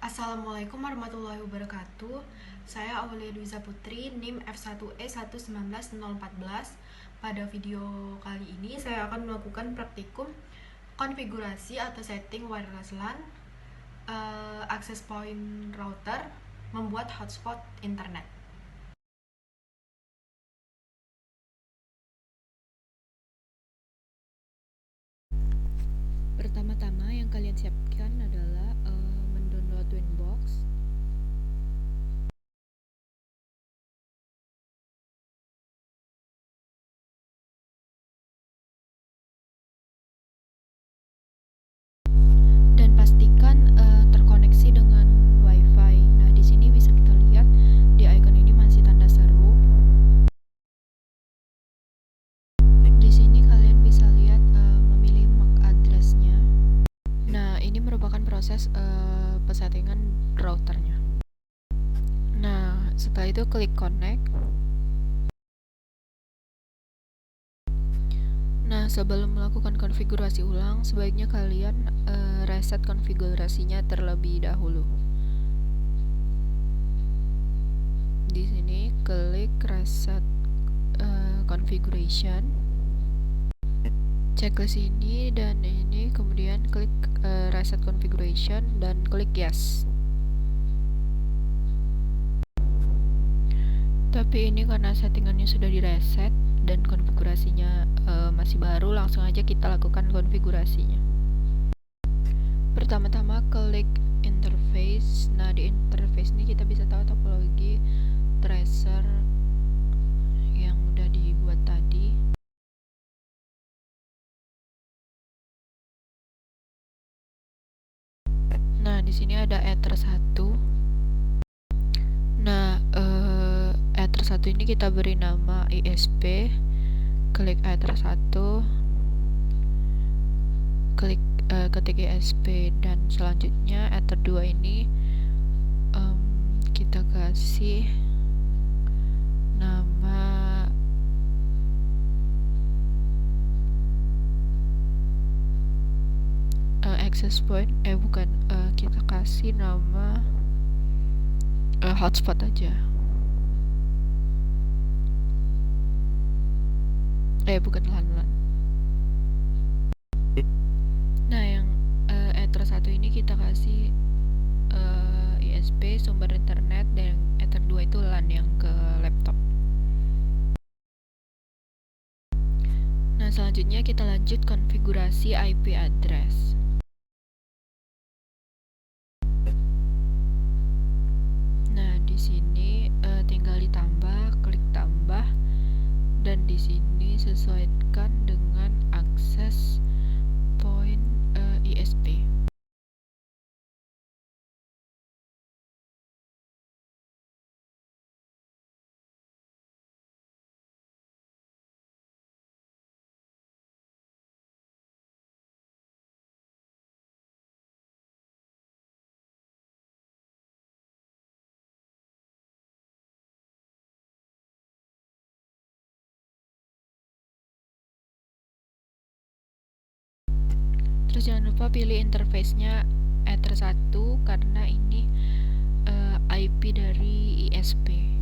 Assalamualaikum warahmatullahi wabarakatuh. Saya Aulia Duiza Putri, NIM F1E1919014. Pada video kali ini saya akan melakukan praktikum konfigurasi atau setting wireless LAN, access point router, membuat hotspot internet. Pertama-tama yang kalian siapkan adalah mendownload Winbox. Dan pastikan terkoneksi dengan WiFi. Nah, di sini bisa kita lihat di icon ini masih tanda seru. Di sini kalian bisa lihat memilih MAC address-nya. Nah, ini merupakan proses pesettingan routernya. Nah, setelah itu klik connect. Nah, sebelum melakukan konfigurasi ulang, sebaiknya kalian reset konfigurasinya terlebih dahulu. Di sini klik reset configuration, checklist ini dan ini, kemudian klik reset configuration dan klik yes. Tapi ini karena settingannya sudah direset dan konfigurasinya masih baru, langsung aja kita lakukan konfigurasinya. Pertama-tama klik interface. Nah, di interface ini kita bisa tahu topologi tracer yang udah dibuat tadi. Nah, di sini ada Ether 1. Nah, Ether 1 ini kita beri nama ISP. Klik Ether 1, klik ketik ISP, dan selanjutnya Ether 2 ini kita kasih nama access point, bukan, kita kasih nama hotspot aja. Bukan LAN. Nah, yang Ether 1 ini kita kasih ISP sumber internet, dan Ether 2 itu LAN yang ke laptop. Nah, selanjutnya kita lanjut konfigurasi IP address. Nah, di sini tinggal ditambah, klik tambah, dan di sini sesuaikan dengan access point ISP. Terus jangan lupa pilih interface-nya Ether 1 karena ini IP dari ISP.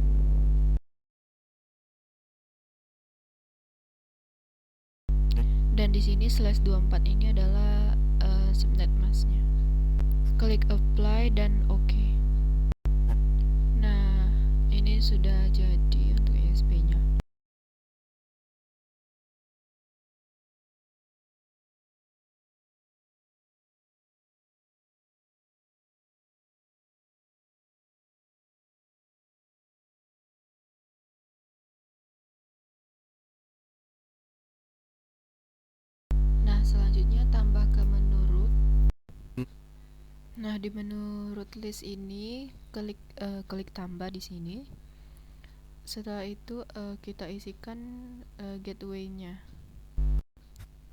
Dan di sini /24 ini adalah subnet masknya. Klik apply dan OK. Nah, ini sudah jadi untuk ISP-nya. Nah, selanjutnya tambah ke menurut. Nah, di menurut list ini klik tambah di sini. Setelah itu kita isikan gateway-nya.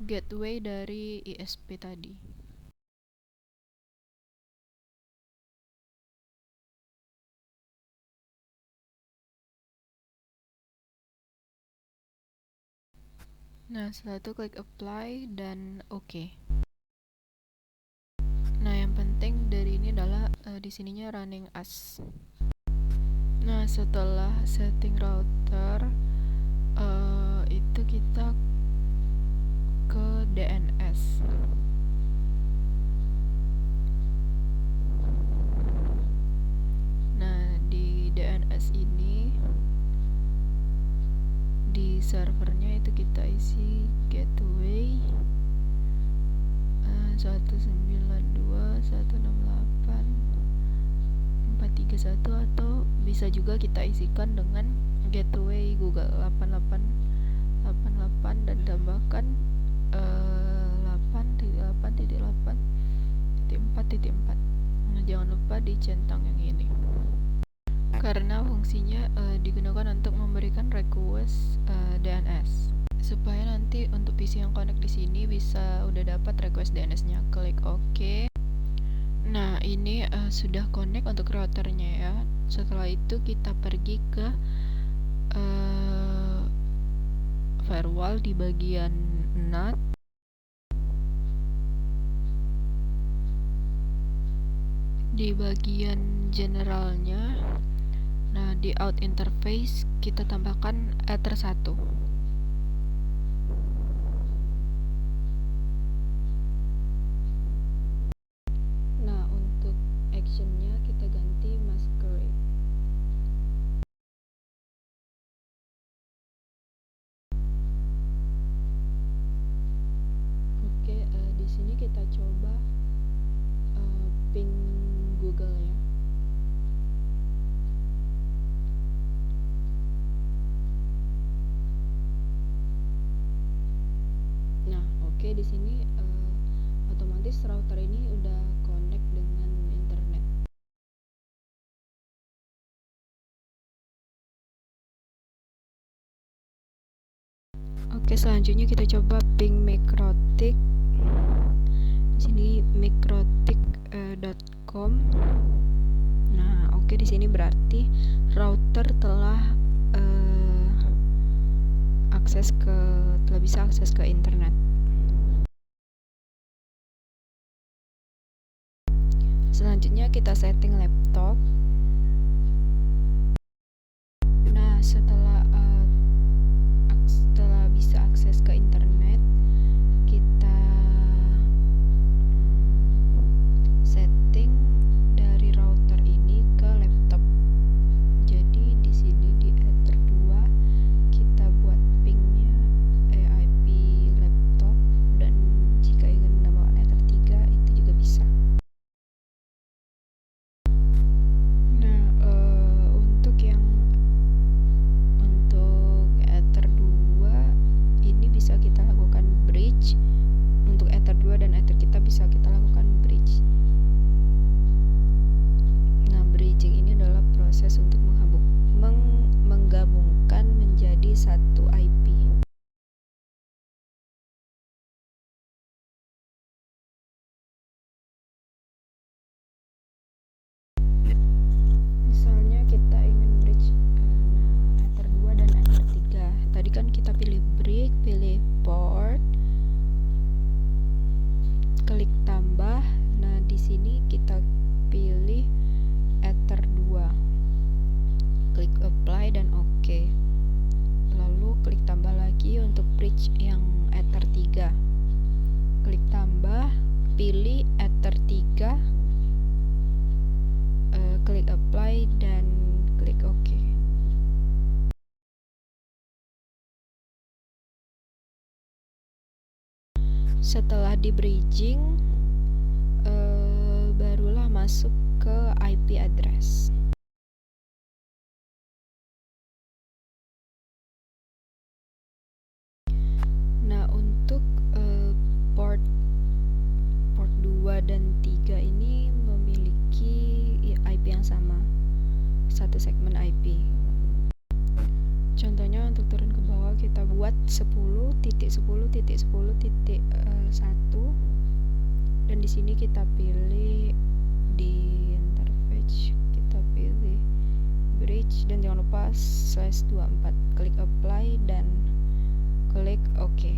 Gateway dari ISP tadi. Nah, setelah itu klik apply dan OK. Nah, yang penting dari ini adalah di di sininya running as. Nah, setelah setting router itu kita ke DNS. Nah, di DNS ini di servernya itu kita isi gateway 192.168.431 atau bisa juga kita isikan dengan gateway Google 8888 dan tambahkan 8.8.8.4. Nah, jangan lupa dicentang yang ini karena fungsinya digunakan untuk memberikan request DNS supaya nanti untuk PC yang connect di sini bisa udah dapat request DNS-nya. Klik OK. Nah, ini sudah connect untuk routernya ya. Setelah itu kita pergi ke firewall di bagian NAT. Di bagian generalnya, nah di out interface kita tambahkan ether 1. Nah, untuk actionnya kita ganti masquerade. Oke, di sini kita coba ping Google ya. Nah, oke, di sini otomatis router ini udah connect dengan internet. Oke, selanjutnya kita coba ping Microtik. Di sini microtik.com. Nah, oke, di sini berarti router telah bisa akses ke internet. Selanjutnya kita setting laptop. Nah, setelah bisa akses ke internet, kita setting dari router ini ke laptop. Jadi di sini di ether 2 kita buat pingnya IP laptop, dan jika ingin menambahkan ether 3 itu juga bisa. Nah, untuk ether 2 ini bisa kita lakukan bridge. Untuk ether 2 dan ether kita bisa kita lakukan bridge. Nah, bridging ini adalah proses untuk menggabungkan menjadi satu IP. Misalnya kita ingin bridge ether 2 dan ether 3. Tadi kan kita pilih bridge, pilih port, klik tambah. Nah, di sini kita pilih ether 2. Klik apply dan OK. Lalu klik tambah lagi untuk bridge yang ether 3. Klik tambah, pilih ether 3, klik apply dan klik OK. Setelah di bridging, barulah masuk ke IP address. Nah, untuk port 2 dan 3 ini memiliki IP yang sama, satu segmen IP. Contohnya untuk turun ke bawah kita buat 10.10.10.1 dan di sini kita pilih di interface kita pilih bridge dan jangan lupa /24. Klik apply dan klik OK.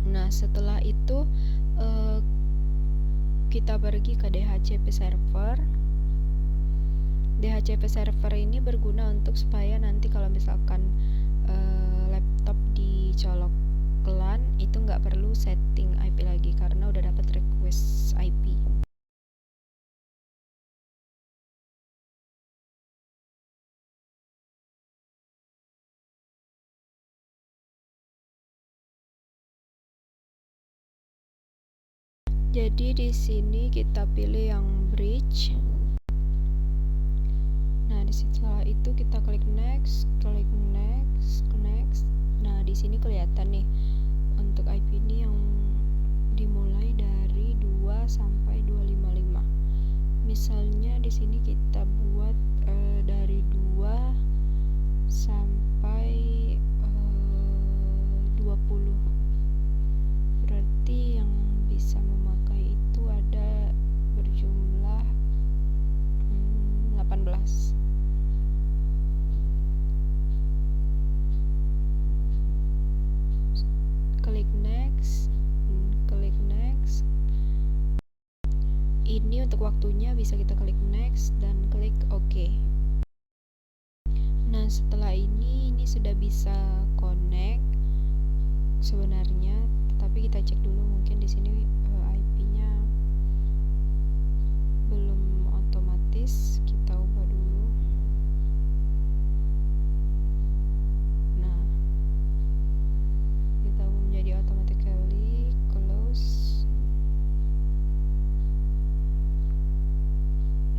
Nah, setelah itu kita pergi ke DHCP server. DHCP server ini berguna untuk supaya nanti kalau misalkan laptop dicolok LAN itu nggak perlu setting IP lagi karena udah dapat request IP. Jadi di sini kita pilih yang bridge. Nah, setelah itu kita klik next, next. Nah, di sini kelihatan nih untuk IP ini yang dimulai dari 2 sampai 255. Misalnya di sini kita buat dari 2 sampai 20. Berarti yang bisa memakai itu ada berjumlah 18. Klik next. Ini untuk waktunya bisa kita klik next dan klik OK. Nah, setelah ini sudah bisa connect sebenarnya, tetapi kita cek dulu mungkin di sini IP-nya belum otomatis, kita ubah dulu. Nah, kita ubah menjadi automatically close.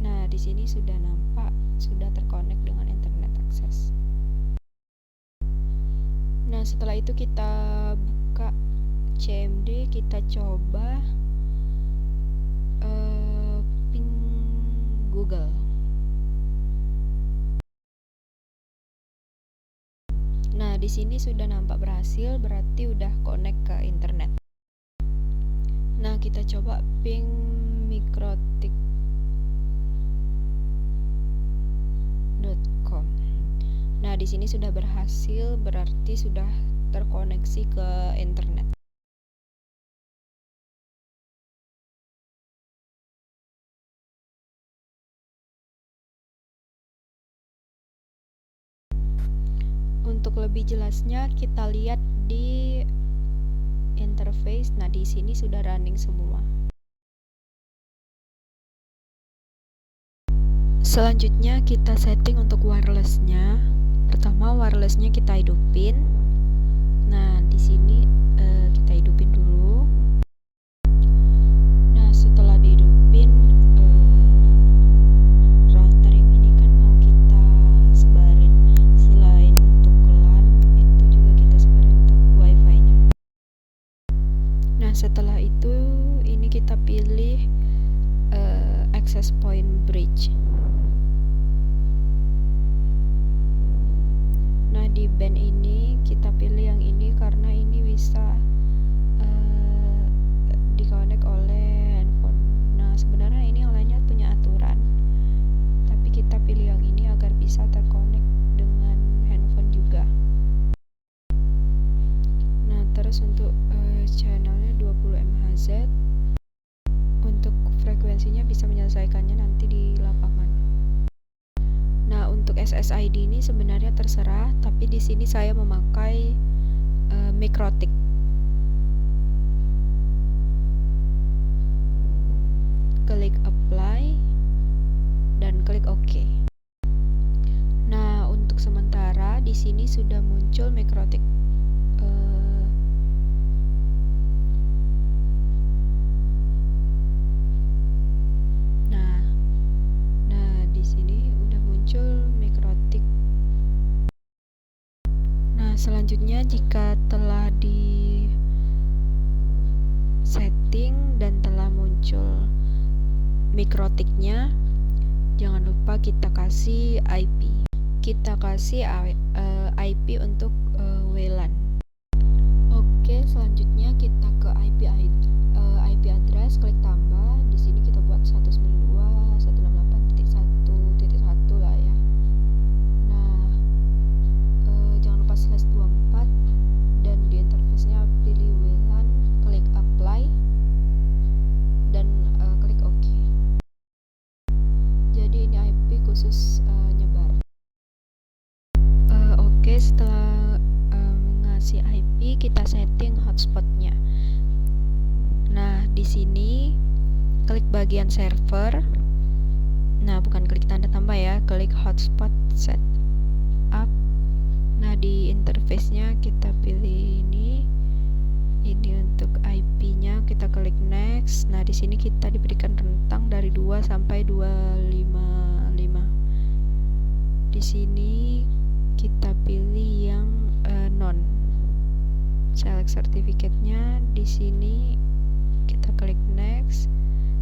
Nah, di sini sudah nampak sudah terkonek dengan internet akses. Nah, setelah itu kita buka CMD, kita coba ping Google. Nah, di sini sudah nampak berhasil, berarti udah connect ke internet. Nah, kita coba ping mikrotik.com. Nah, di sini sudah berhasil, berarti sudah terkoneksi ke internet. Untuk lebih jelasnya kita lihat di interface. Nah, di sini sudah running semua. Selanjutnya kita setting untuk wirelessnya. Pertama wirelessnya kita hidupin. Nah, di sini kita hidupin dulu. Nah, setelah dihidupin, router yang ini kan mau kita sebarin. Selain untuk LAN, itu juga kita sebarin untuk wifi-nya. Nah, setelah itu ini kita pilih access point bridge. Nah, di band ini kita pilih yang ini karena ini bisa dikonek oleh handphone. Nah, sebenarnya ini lainnya punya aturan, tapi kita pilih yang ini agar bisa terkonek dengan handphone juga. Nah, terus untuk channelnya 20 MHz. Untuk frekuensinya bisa menyelesaikannya nanti di lapangan. Nah, untuk SSID ini sebenarnya terserah, tapi di sini saya memakai mikrotik. Klik apply dan klik OK. Nah, untuk sementara di sini sudah muncul mikrotik. Nah, di sini udah muncul mikrotik. Nah, selanjutnya jika telah di setting dan telah muncul mikrotiknya, jangan lupa kita kasih IP. Kita kasih IP untuk WLAN. Oke, selanjutnya kita ke IP address, klik tambah. Di sini kita buat 192.168.1.1 lah ya. Nah, jangan lupa /24 dan di interface-nya pilih WLAN, klik apply dan klik hotspotnya. Nah, di sini klik bagian server. Nah, bukan klik tanda tambah ya, klik hotspot setup. Nah, di interface-nya kita pilih ini untuk IP-nya, kita klik next. Nah, di sini kita diberikan rentang dari 2 sampai 255. Di sini kita pilih yang non. Select sertifikatnya, di sini kita klik next.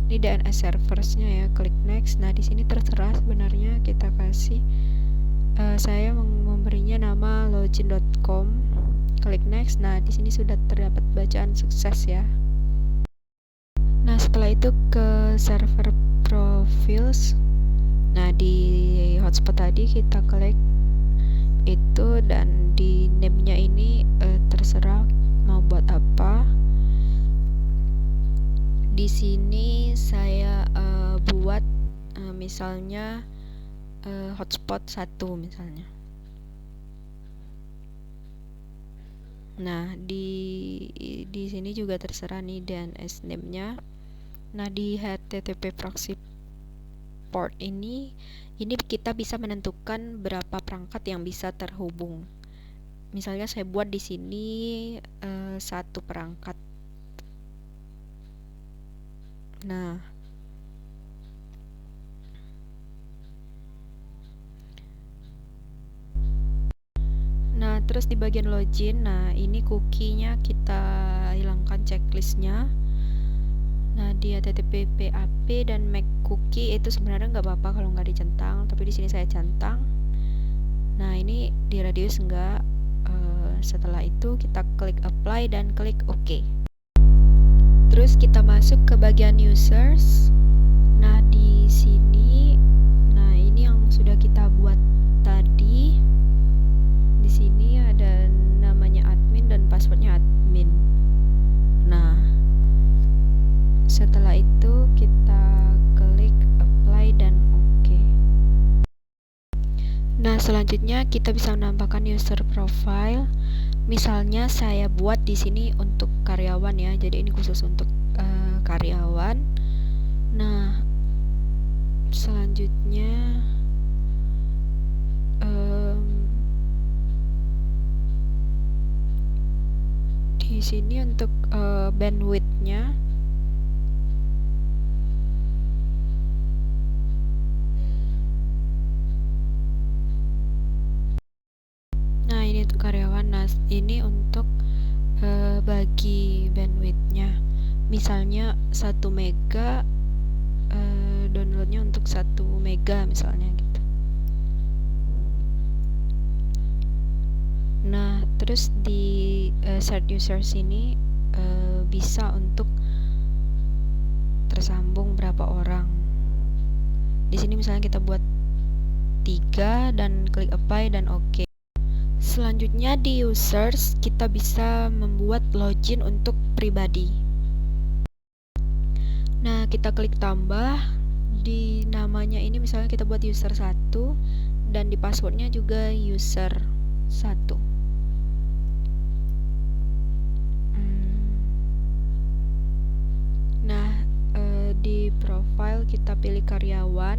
Ini DNS servers-nya ya, klik next. Nah, di sini terserah sebenarnya kita kasih saya memberinya nama login.com. Klik next. Nah, di sini sudah terdapat bacaan sukses ya. Nah, setelah itu ke server profiles. Nah, di hotspot tadi kita klik itu, dan di name-nya ini terserah mau buat apa. Di sini saya buat misalnya hotspot 1 misalnya. Nah, di sini juga terserah nih DNS name-nya. Nah, di HTTP proxy port ini kita bisa menentukan berapa perangkat yang bisa terhubung. Misalnya saya buat di sini 1 perangkat. Nah, terus di bagian login, nah ini cookie-nya kita hilangkan checklist-nya. Nah, di HTTP PHP dan make cookie itu sebenarnya nggak apa-apa kalau nggak dicentang, tapi di sini saya centang. Nah, ini di radius enggak. Setelah itu kita klik apply dan klik OK. Terus kita masuk ke bagian users. Nah, di sini, nah ini yang sudah kita buat tadi. Di sini ada namanya admin dan passwordnya admin. Nah, setelah itu kita klik apply dan OK. Nah, selanjutnya kita bisa menambahkan user profile. Misalnya saya buat di sini untuk karyawan ya, jadi ini khusus untuk karyawan. Nah, selanjutnya di sini untuk bandwidth-nya. Nah, ini untuk karyawan. Nah, ini untuk bagi bandwidth-nya. Misalnya 1 mega, downloadnya untuk 1 mega misalnya gitu. Nah, terus di shared users ini bisa untuk tersambung berapa orang. Di sini misalnya kita buat 3 dan klik apply dan OK. Selanjutnya di users kita bisa membuat login untuk pribadi. Nah, kita klik tambah. Di namanya ini misalnya kita buat user 1 dan di passwordnya juga user 1. Nah, di profile kita pilih karyawan.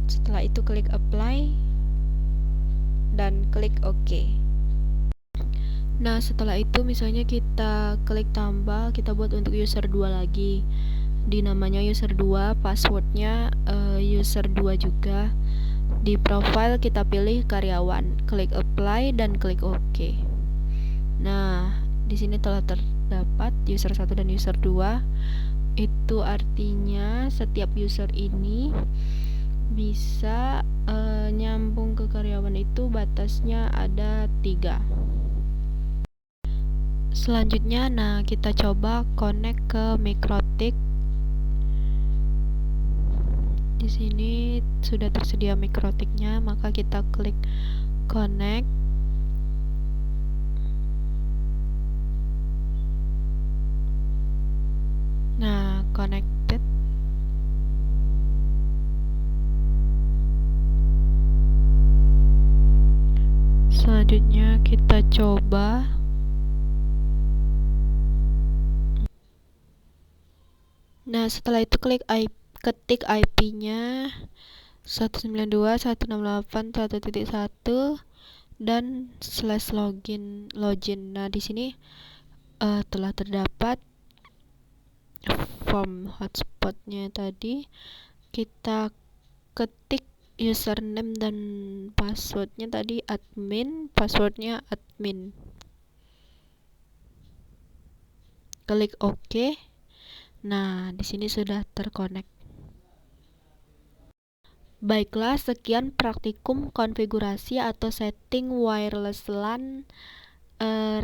Setelah itu klik apply dan klik OK. Nah, setelah itu misalnya kita klik tambah, kita buat untuk user 2 lagi. Di namanya user 2, passwordnya user 2 juga. Di profile kita pilih karyawan, klik apply dan klik OK. Nah, di sini telah terdapat user 1 dan user 2. Itu artinya setiap user ini bisa nyambung ke karyawan itu batasnya ada 3. Selanjutnya, nah kita coba connect ke Mikrotik. Di sini sudah tersedia Mikrotiknya, maka kita klik connect. Nah, connected. Selanjutnya kita coba Nah, setelah itu ketik IP-nya 192.168.1.1 dan /login. Nah, di sini telah terdapat form hotspotnya tadi. Kita ketik username dan passwordnya tadi admin, passwordnya admin. Klik OK. Nah, di sini sudah terkonek. Baiklah, sekian praktikum konfigurasi atau setting wireless LAN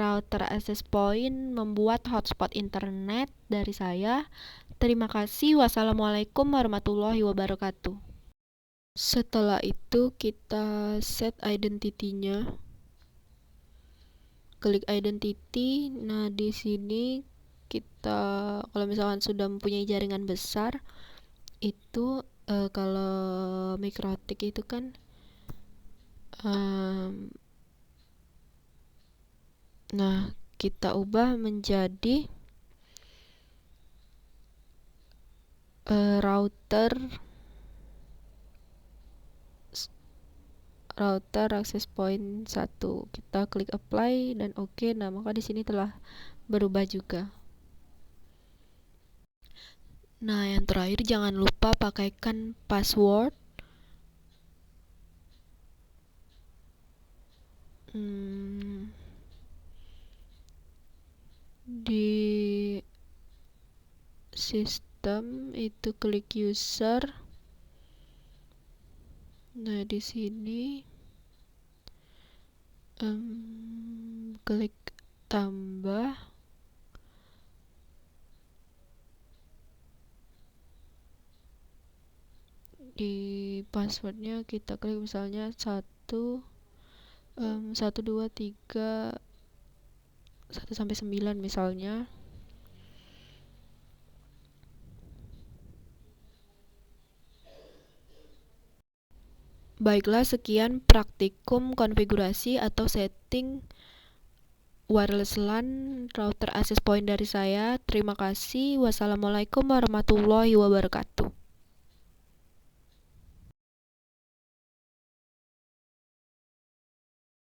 router access point membuat hotspot internet dari saya. Terima kasih. Wassalamualaikum warahmatullahi wabarakatuh. Setelah itu kita set identity-nya. Klik identity. Nah, di sini kita kalau misalkan sudah mempunyai jaringan besar itu kalau mikrotik itu kan nah, kita ubah menjadi router access point 1. Kita klik apply dan oke. Nah, maka di sini telah berubah juga. Nah, yang terakhir jangan lupa pakaikan password. Di sistem itu klik user. Nah, di sini klik tambah. Di passwordnya kita klik misalnya 1 2 3 1 sampai 9 misalnya. Baiklah, sekian praktikum konfigurasi atau setting wireless LAN router access point dari saya. Terima kasih. Wassalamualaikum warahmatullahi wabarakatuh.